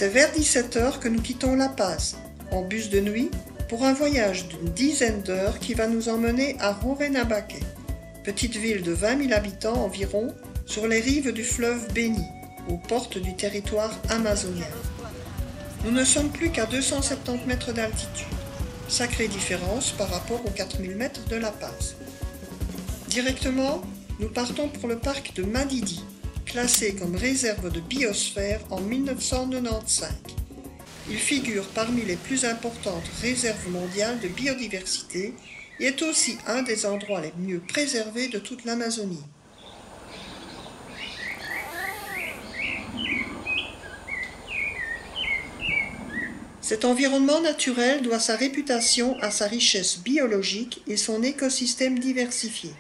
C'est vers 17 h que nous quittons La Paz, en bus de nuit, pour un voyage d'une dizaine d'heures qui va nous emmener à Rurrenabaque, petite ville de 20 000 habitants environ, sur les rives du fleuve Beni, aux portes du territoire amazonien. Nous ne sommes plus qu'à 270 mètres d'altitude, sacrée différence par rapport aux 4000 mètres de La Paz. Directement, nous partons pour le parc de Madidi, classé comme réserve de biosphère en 1995. Il figure parmi les plus importantes réserves mondiales de biodiversité et est aussi un des endroits les mieux préservés de toute l'Amazonie. Cet environnement naturel doit sa réputation à sa richesse biologique et son écosystème diversifié.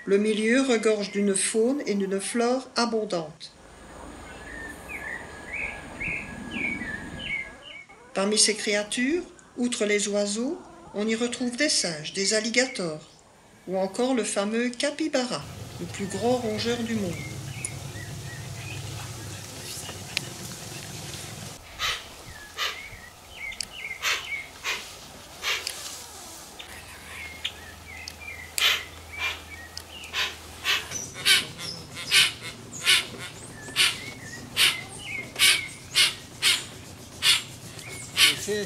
Le milieu regorge d'une faune et d'une flore abondantes. Parmi ces créatures, outre les oiseaux, on y retrouve des singes, des alligators, ou encore le fameux capybara, le plus grand rongeur du monde.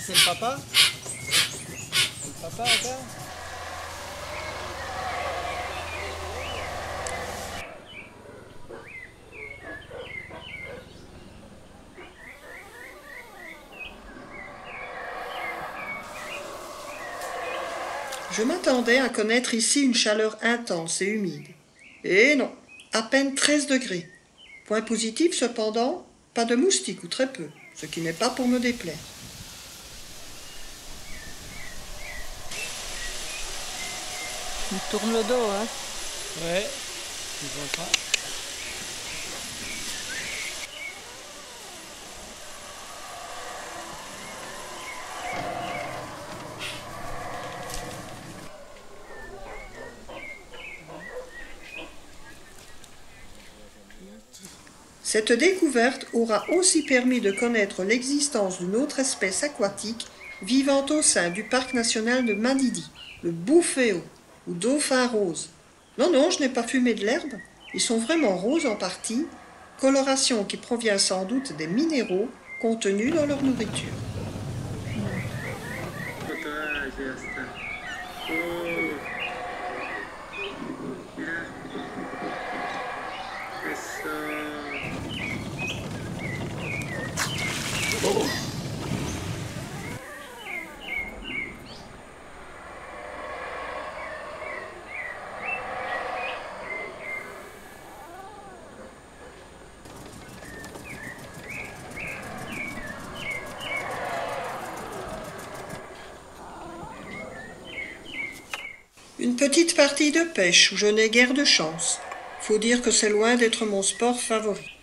C'est le papa? C'est le papa encore? Je m'attendais à connaître ici une chaleur intense et humide. Et non, à peine 13 degrés. Point positif cependant, pas de moustiques ou très peu, ce qui n'est pas pour me déplaire. Il tourne le dos, hein? Ouais, tu vois pas. Cette découverte aura aussi permis de connaître l'existence d'une autre espèce aquatique vivant au sein du parc national de Madidi, le bufeo, ou dauphin rose. Non, je n'ai pas fumé de l'herbe, ils sont vraiment roses en partie, coloration qui provient sans doute des minéraux contenus dans leur nourriture. Une petite partie de pêche où je n'ai guère de chance. Faut dire que c'est loin d'être mon sport favori.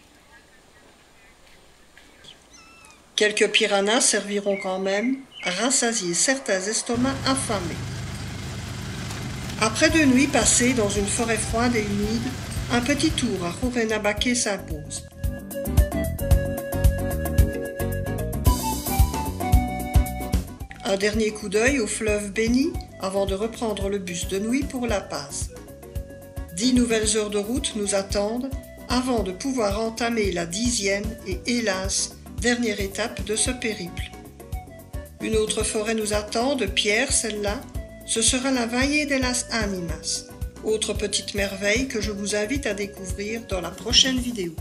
Quelques piranhas serviront quand même à rassasier certains estomacs affamés. Après 2 nuits passées dans une forêt froide et humide, un petit tour à Rurrenabaque s'impose. Un dernier coup d'œil au fleuve Beni avant de reprendre le bus de nuit pour La Paz. 10 nouvelles heures de route nous attendent avant de pouvoir entamer la 10e et hélas, dernière étape de ce périple. Une autre forêt nous attend, de pierre celle-là, ce sera la Valle de las Animas, autre petite merveille que je vous invite à découvrir dans la prochaine vidéo.